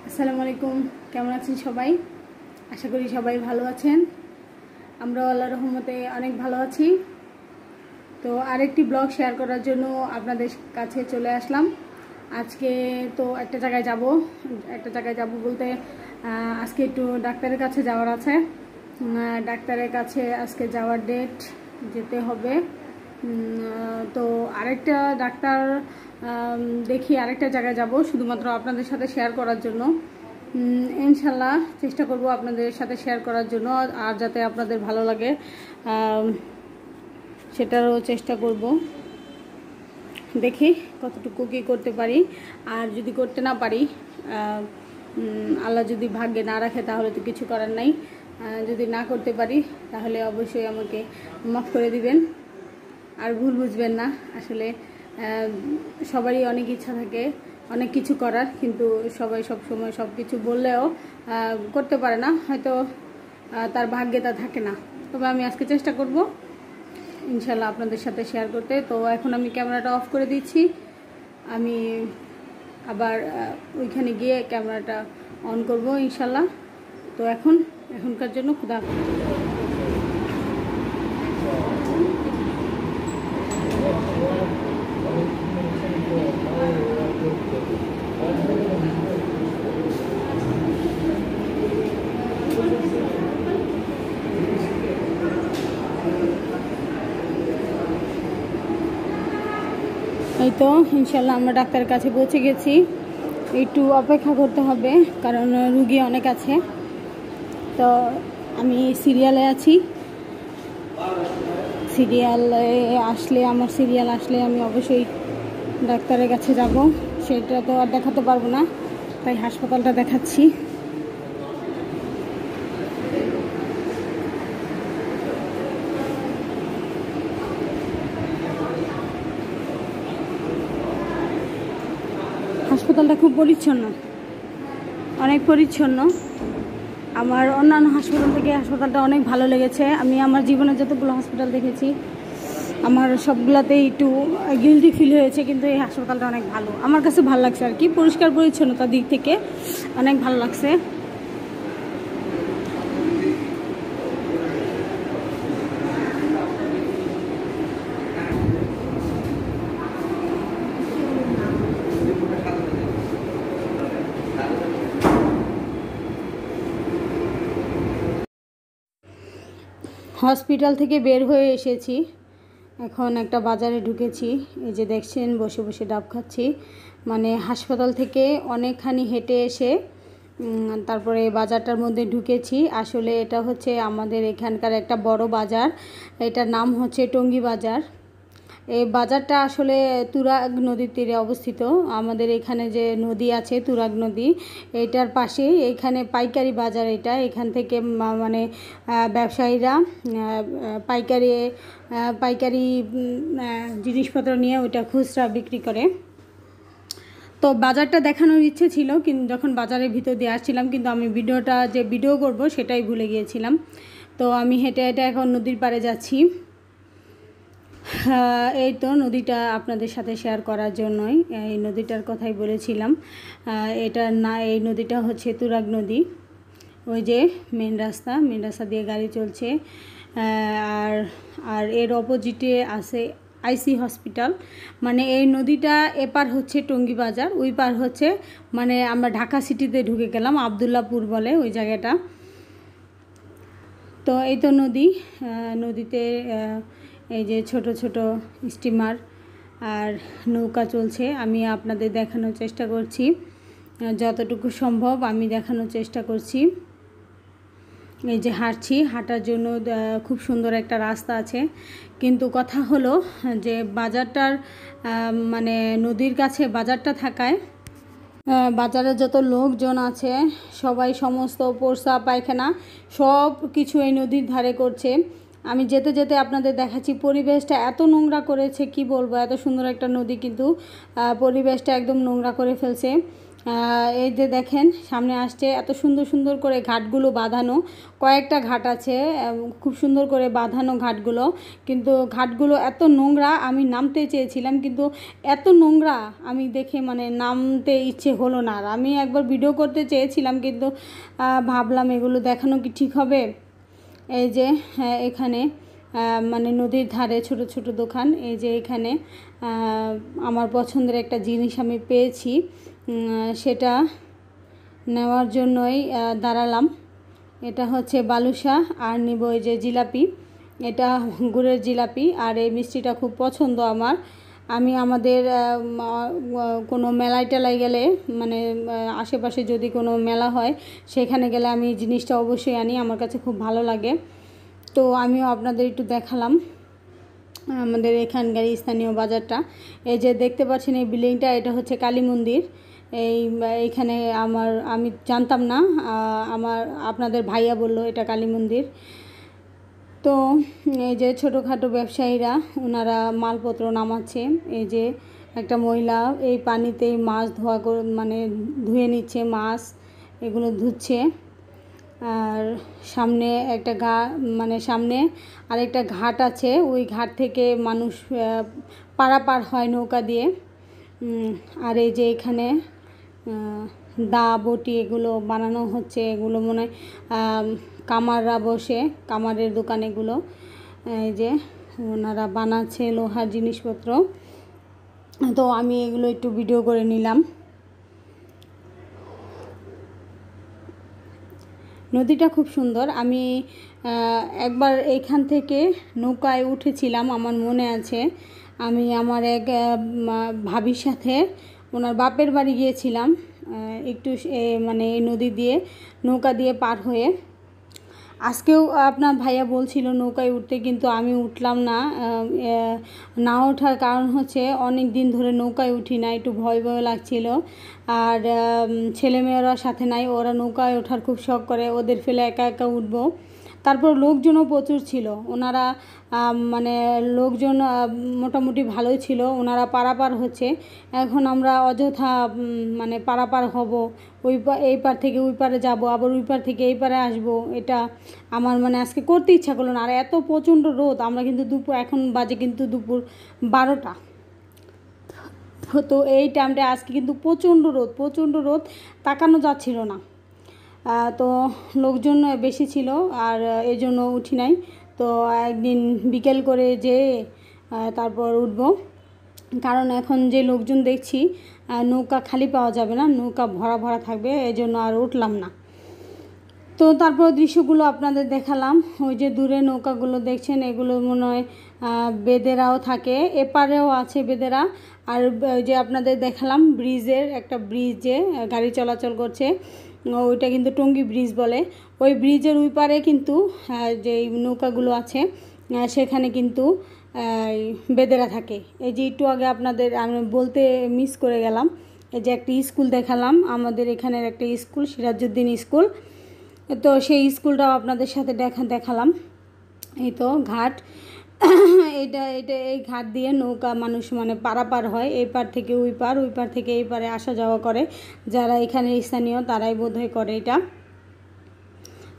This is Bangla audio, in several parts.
আসসালামু আলাইকুম, কেমন আছেন সবাই? আশা করি সবাই ভালো আছেন। আমরা আল্লাহর রহমতে অনেক ভালো আছি। তো আরেকটি ব্লগ শেয়ার করার জন্য আপনাদের কাছে চলে আসলাম। আজকে তো একটা জায়গায় যাব বলতে আজকে একটু ডাক্তারের কাছে যাওয়ার আছে। ডাক্তারের কাছে আজকে যাওয়ার ডেট, যেতে হবে। তো আরেকটা ডাক্তার দেখি, আরেকটা জায়গায় যাব শুধুমাত্র আপনাদের সাথে শেয়ার করার জন্য। ইনশাল্লাহ চেষ্টা করব আপনাদের সাথে শেয়ার করার জন্য, আর যাতে আপনাদের ভালো লাগে সেটারও চেষ্টা করব। দেখি কতটুকু কী করতে পারি। আর যদি করতে না পারি, আল্লাহ যদি ভাগ্যে না রাখে তাহলে তো কিছু করার নাই। যদি না করতে পারি তাহলে অবশ্যই আমাকে মাফ করে দিবেন, আর ভুল বুঝবেন না। আসলে সবারই অনেক ইচ্ছা থাকে অনেক কিছু করার, কিন্তু সবাই সব সময় সব কিছু বললেও করতে পারে না, হয়তো তার ভাগ্যে তা থাকে না। তবে আমি আজকে চেষ্টা করব ইনশাল্লাহ আপনাদের সাথে শেয়ার করতে। তো এখন আমি ক্যামেরাটা অফ করে দিচ্ছি, আমি আবার ওইখানে গিয়ে ক্যামেরাটা অন করব ইনশাল্লাহ। তো এখনকার জন্য খুদা হাফেজ। এই তো ইনশাল্লাহ আমরা ডাক্তারের কাছে পৌঁছে গেছি। একটু অপেক্ষা করতে হবে কারণ রুগী অনেক আছে। তো আমি সিরিয়ালে আছি, আমার সিরিয়াল আসলে আমি অবশ্যই ডাক্তারের কাছে যাব। সেটা তো আর দেখাতে পারবো না, তাই হাসপাতালটা দেখাচ্ছি। হাসপাতালটা খুব পরিচ্ছন্ন, অনেক পরিচ্ছন্ন। আমার অন্যান্য হাসপাতাল থেকে হাসপাতালটা অনেক ভালো লেগেছে। আমি আমার জীবনে যতগুলো হাসপাতাল দেখেছি আমার সবগুলোতেই একটু গিল্টি ফিল হয়েছে, কিন্তু এই হাসপাতালটা অনেক ভালো, আমার কাছে ভালো লাগছে আর কি। পরিষ্কার পরিচ্ছন্নতার দিক থেকে অনেক ভালো লাগছে। হসপিটাল থেকে বের হয়ে এসেছি, এখন একটা বাজারে ঢুকেছি। এই যে দেখছেন বসে বসে ডাব খাচ্ছি। মানে হাসপাতাল থেকে অনেকখানি হেঁটে এসে তারপরে বাজারটার মধ্যে ঢুকেছি। আসলে এটা হচ্ছে আমাদের এখানকার একটা বড় বাজার, এটার নাম হচ্ছে টঙ্গী বাজার। এই বাজারটা আসলে তুরাগ নদীর তীরে অবস্থিত। আমাদের এখানে যে নদী আছে তুরাগ নদী, এটার পাশে এখানে পাইকারি বাজার। এখান থেকে মানে ব্যবসায়ীরা পাইকারি জিনিসপত্র নিয়ে ওইটা খুচরা বিক্রি করে। তো বাজারটা দেখানোর ইচ্ছে ছিল, কিন্তু যখন বাজারের ভিতর দিয়ে আসছিলাম, কিন্তু আমি ভিডিও করব সেটাই ভুলে গিয়েছিলাম। তো আমি হেঁটে হেঁটে এখন নদীর পাড়ে যাচ্ছি। এই তো নদীটা আপনাদের সাথে শেয়ার করার জন্যই এই নদীটার কথাই বলেছিলাম। এই নদীটা হচ্ছে তুরাগ নদী। ওই যে মেন রাস্তা দিয়ে গাড়ি চলছে। আর এর অপোজিটে আছে আইসি হসপিটাল। মানে এই নদীটা এপার হচ্ছে টঙ্গী বাজার, ওই পার হচ্ছে মানে আমরা ঢাকা সিটিতে ঢুকে গেলাম, আবদুল্লাপুর বলে ওই জায়গাটা। তো এই তো নদীতে এই যে ছোট ছোট স্টিমার আর নৌকা চলছে। আমি আপনাদের দেখানোর চেষ্টা করছি, যতটুকু সম্ভব আমি দেখানোর চেষ্টা করছি। এই যে হাঁটার জন্য খুব সুন্দর একটা রাস্তা আছে, কিন্তু কথা হলো যে বাজারটার মানে নদীর কাছে বাজারটা থাকায় বাজারে যত লোকজন আছে সবাই সমস্ত প্রস্রাব পায়খানা সব কিছু এই নদীর ধারে করছে। আমি যেতে যেতে আপনাদের দেখাচ্ছি, পরিবেশটা এত নোংরা করেছে কি বলবো। এত সুন্দর একটা নদী, কিন্তু পরিবেশটা একদম নোংরা করে ফেলছে। এই যে দেখেন সামনে আসছে, এত সুন্দর সুন্দর করে ঘাটগুলো বাঁধানো, কয়েকটা ঘাট আছে, খুব সুন্দর করে বাঁধানো ঘাটগুলো, কিন্তু ঘাটগুলো এত নোংরা, আমি নামতে চেয়েছিলাম কিন্তু এত নোংরা আমি দেখে মানে নামতে ইচ্ছে হলো না। আর আমি একবার ভিডিও করতে চেয়েছিলাম কিন্তু ভাবলাম এগুলো দেখানো কি ঠিক হবে। এই যে এখানে মানে নদীর ধারে ছোট ছোট দোকান, এই যে এখানে আমার পছন্দের একটা জিনিস আমি পেয়েছি, সেটা নেওয়ার জন্যই দাঁড়ালাম। এটা হচ্ছে বালুশা, আর নিব এই যে জিলাপি, এটা গুড়ের জিলাপি, আর এই মিষ্টিটা খুব পছন্দ আমার। আমি আমাদের কোনো মেলায় টেলায় গেলে মানে আশেপাশে যদি কোনো মেলা হয় সেখানে গেলে আমি এই জিনিসটা অবশ্যই আনি, আমার কাছে খুব ভালো লাগে। তো আমিও আপনাদের একটু দেখালাম আমাদের এখানকার স্থানীয় বাজারটা। এই যে দেখতে পাচ্ছেন এই বিল্ডিংটা, এটা হচ্ছে কালী মন্দির। এইখানে আমি জানতাম না, আপনাদের ভাইয়া বলল এটা কালী মন্দির। তো এই যে ছোটোখাটো ব্যবসায়ীরা ওনারা মালপত্র নামাচ্ছে, এই যে একটা মহিলা এই পানিতেই মাছ মানে ধুয়ে নিচ্ছে, মাছ এগুলো ধুচ্ছে। আর সামনে একটা মানে সামনে আরেকটা ঘাট আছে, ওই ঘাট থেকে মানুষ পারাপার হয় নৌকা দিয়ে। আর এই যে এখানে দা বটি এগুলো বানানো হচ্ছে, এগুলো মনে হয় কামাররা বসে, কামারের দোকান এগুলো। এই যে ওনারা বানাচ্ছে লোহার জিনিসপত্র, তো আমি এগুলো একটু ভিডিও করে নিলাম। নদীটা খুব সুন্দর। আমি একবার এইখান থেকে নৌকায় উঠেছিলাম, আমার মনে আছে। আমি আমার এক ভাবির সাথে ওনার বাপের বাড়ি গিয়েছিলাম, একটু মানে এই নদী দিয়ে নৌকা দিয়ে পার হয়ে। আজকেও আপনার ভাইয়া বলছিল নৌকায় উঠতে, কিন্তু আমি উঠলাম না। না ওঠার কারণ হচ্ছে অনেক দিন ধরে নৌকায় উঠি না, একটু ভয় ভয় লাগছিল। আর ছেলেমেয়েরা সাথে নাই, ওরা নৌকায় ওঠার খুব শখ করে, ওদের ফেলে একা একা উঠবো। তারপর লোকজনও প্রচুর ছিল, ওনারা মানে লোকজন মোটামুটি ভালোই ছিল, ওনারা পারাপার হচ্ছে। এখন আমরা অযথা মানে পারাপার হব, এই পার থেকে ওই পারে যাব, আবার ওই পার থেকে এই পারে আসবো, এটা আমার মানে আজকে করতে ইচ্ছা করলো না। আর এত প্রচণ্ড রোদ, আমরা কিন্তু এখন বাজে কিন্তু দুপুর 12টা। তো এই টাইমটা আজকে কিন্তু প্রচণ্ড রোদ, তাকানো যাচ্ছিল না। তো লোকজন বেশি ছিল, আর এই জন্য উঠি নাই। তো একদিন বিকেল করে তারপর উঠবো, কারণ এখন যে লোকজন দেখছি নৌকা খালি পাওয়া যাবে না, নৌকা ভরা ভরা থাকবে, এই জন্য আর উঠলাম না। তো তারপর দৃশ্যগুলো আপনাদের দেখালাম। ওই যে দূরে নৌকাগুলো দেখছেন, এগুলো মনে হয় বেদেরাও থাকে, এপারেও আছে বেদেরা। আর ওই যে আপনাদের দেখালাম একটা ব্রিজে গাড়ি চলাচল করছে, ওইটা কিন্তু টঙ্গী ব্রিজ বলে। ওই ব্রিজের ওই পারে কিন্তু যে নৌকাগুলো আছে সেখানে কিন্তু বেদেরা থাকে। এই যে একটু আগে আপনাদের আমি বলতে মিস করে গেলাম, এই যে একটা স্কুল দেখালাম, আমাদের এখানের একটা স্কুল, সিরাজউদ্দিন স্কুল। তো সেই স্কুলটাও আপনাদের সাথে দেখালাম। এই তো ঘাট, এই ঘাট দিয়ে নৌকা মানুষ মানে পারাপার হয়, এই পার থেকে ওই পার থেকে এই পারে আসা যাওয়া করে, যারা এখানে স্থানীয় তারাই বোধহয় করে এটা।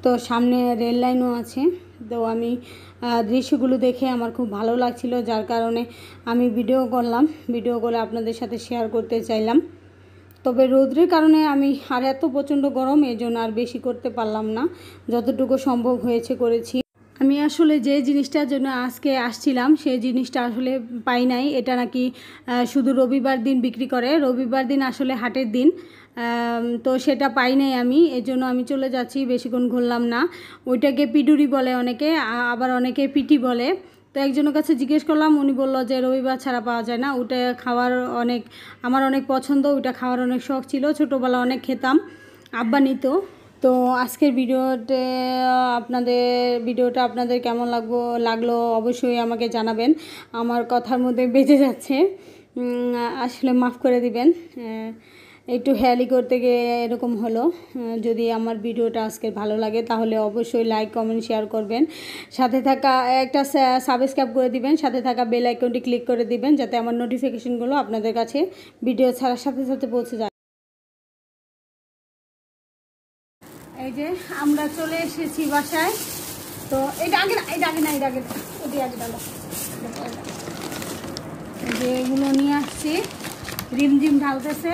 তো সামনে রেল লাইনও আছে। তো আমি দৃশ্যগুলো দেখে আমার খুব ভালো লাগছিল, যার কারণে আমি ভিডিও করলাম, ভিডিও করে আপনাদের সাথে শেয়ার করতে চাইলাম। তবে রোদ্রের কারণে আমি আর এত প্রচণ্ড গরম, এই জন্য আর বেশি করতে পারলাম না, যতটুকু সম্ভব হয়েছে করেছি। আমি আসলে যে জিনিসটার জন্য আজকে আসছিলাম সেই জিনিসটা আসলে পাই নাই। এটা নাকি শুধু রবিবার দিন বিক্রি করে, রবিবার দিন আসলে হাটের দিন, তো সেটা পাই নাই আমি, এই জন্য আমি চলে যাচ্ছি, বেশিক্ষণ ঘুরলাম না। ওইটাকে পিডুরি বলে অনেকে, আবার অনেকে পিটি বলে। তো একজনের কাছে জিজ্ঞেস করলাম, উনি বললো যে রবিবার ছাড়া পাওয়া যায় না। ওটা খাওয়ার আমার অনেক পছন্দ, ওইটা খাওয়ার অনেক শখ ছিল, ছোটোবেলা অনেক খেতাম, আব্বা নিত। তো আজকের ভিডিওটা আপনাদের কেমন লাগলো অবশ্যই আমাকে জানাবেন। আমার কথার মধ্যে বেঁচে যাচ্ছে, আসলে মাফ করে দিবেন, একটু হেয়ালি করতে গিয়ে এরকম হলো। যদি আমার ভিডিওটা আজকে ভালো লাগে তাহলে অবশ্যই লাইক কমেন্ট শেয়ার করবেন, সাথে থাকা একটা সাবস্ক্রাইব করে দিবেন, সাথে থাকা বেল আইকনটি ক্লিক করে দিবেন, যাতে আমার নোটিফিকেশনগুলো আপনাদের কাছে ভিডিও ছাড়ার সাথে সাথে পৌঁছে যায়। যে আমরা চলে এসেছি বাসায়। তো এটা আগে না, এটা আগে না, এটা আগে না, ওটি আগে ডালো। যে এগুলো নিয়ে আসছি, রিমঝিম ঢালতেছে।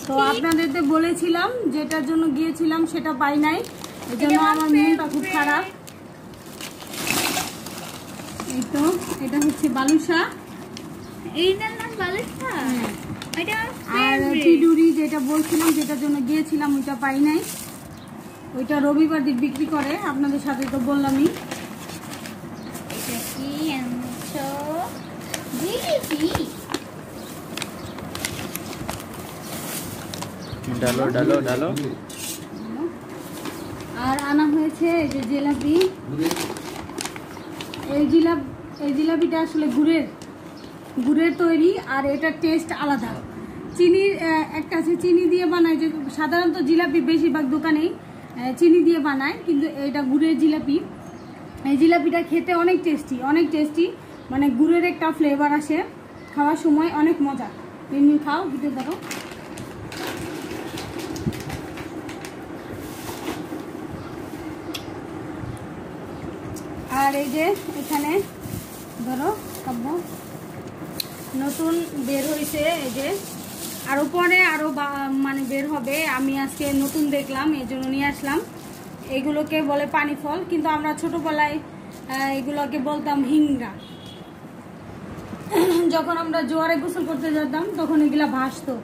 তো আপনাদের তো বলেছিলাম যেটার জন্য গিয়েছিলাম সেটা পাই নাই, এই জন্য আমার মনটা খুব খারাপ। এই তো এটা হচ্ছে বালুশা, এইটার নাম বালুশা। আর টিডুরি যেটা বলছিলাম যেটার জন্য গিয়েছিলাম ওইটা পাই নাই, ওইটা রবিবার দিন বিক্রি করে, আপনাদের সাথে তো বললামই। এটা কি আনছো? জিলিপি। ডালো ডালো ডালো। আর আনা হয়েছে এই যে জিলাপি। এই জিলাপিটা আসলে গুড়ের তৈরি, আর এটার টেস্ট আলাদা। চিনির একটা আছে, চিনি দিয়ে বানায়, যে সাধারণত জিলাপি বেশিরভাগ দোকানেই চিনি দিয়ে বানায়, কিন্তু এটা গুড়ের জিলাপি। এই জিলাপিটা খেতে অনেক টেস্টি, মানে গুড়ের একটা ফ্লেভার আসে, খাওয়ার সময় অনেক মজা। এমনি খাও, ভিতরে দেখো। আর এই যে এখানে ধরো কাব্য নতুন বের হয়েছে, এই যে আরও পরে আরও মানে বের হবে। আমি আজকে নতুন দেখলাম, এই জন্য নিয়ে আসলাম। এগুলোকে বলে পানি ফল, কিন্তু আমরা ছোটোবেলায় এগুলোকে বলতাম হিংড়া। যখন আমরা জোয়ারে গোসল করতে যেতাম তখন এগুলো ভাসতো,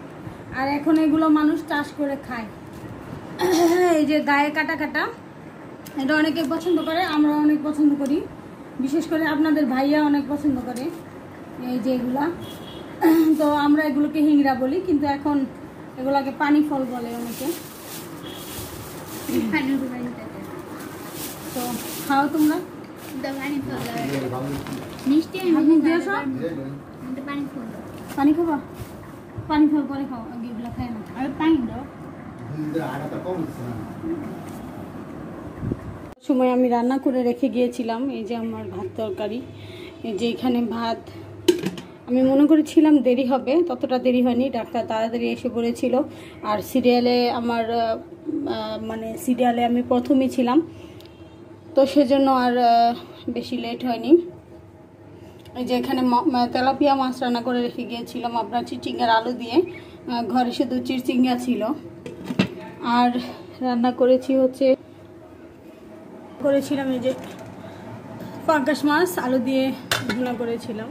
আর এখন এগুলো মানুষ চাষ করে খায়। এই যে গায়ে কাটা কাটা, এটা অনেকে পছন্দ করে, আমরা অনেক পছন্দ করি, বিশেষ করে আপনাদের ভাইয়া অনেক পছন্দ করে এই যে এগুলা। তো আমরা এগুলোকে হিংড়া বলি, কিন্তু এখন এগুলোকে পানি ফল বলে অনেকে। তো খাও তোমরা, পানি খাবা, পানি ফল পরে খাও, আগে এগুলো খাই না, আর পানি দাও। সময় আমি রান্না করে রেখে গিয়েছিলাম, এই যে আমার ভাত তরকারি। এই যে এখানে ভাত, আমি মনে করেছিলাম দেরি হবে, ততটা দেরি হয়নি, ডাক্তার তাড়াতাড়ি এসে পড়েছিল। আর সিরিয়ালে আমার মানে সিরিয়ালে আমি প্রথমই ছিলাম, তো সেজন্য আর বেশি লেট হয়নি। এই যে এখানে তেলাপিয়া মাছ রান্না করে রেখে গিয়েছিলাম আপনার চিচিঙ্গার আলু দিয়ে, ঘরে শুধু চিচিঙ্গা ছিল। আর রান্না করেছিলাম এই যে পাঙ্কাশ মাছ আলু দিয়ে ভুনা করেছিলাম।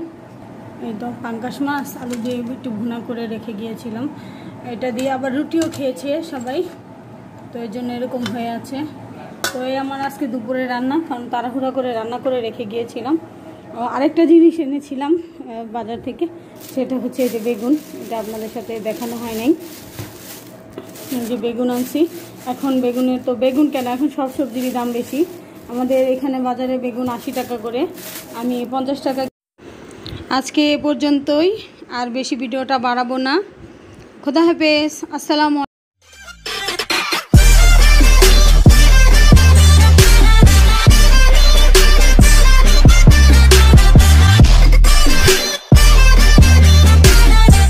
এই তো পাঙ্কাশ মাছ আলু দিয়ে একটু ভুনা করে রেখে গিয়েছিলাম, এটা দিয়ে আবার রুটিও খেয়েছে সবাই, তো এই জন্য এরকম হয়ে আছে। তো এই আমার আজকে দুপুরে রান্না, কারণ তাড়াহুড়া করে রান্না করে রেখে গিয়েছিলাম। আরেকটা জিনিস এনেছিলাম বাজার থেকে, সেটা হচ্ছে এই যে বেগুন, এটা আপনাদের সাথে দেখানো হয় নাই। যে বেগুন আনছি, এখন বেগুনের তো বেগুন কেন, এখন সব সবজিরই দাম বেশি। আমাদের এখানে বাজারে বেগুন 80 টাকা করে, আমি 50 টাকা। আজকে এ পর্যন্তই, আর বেশি ভিডিওটা বাড়াবো না। খোদা হাফেজ, আসসালামু আলাইকুম।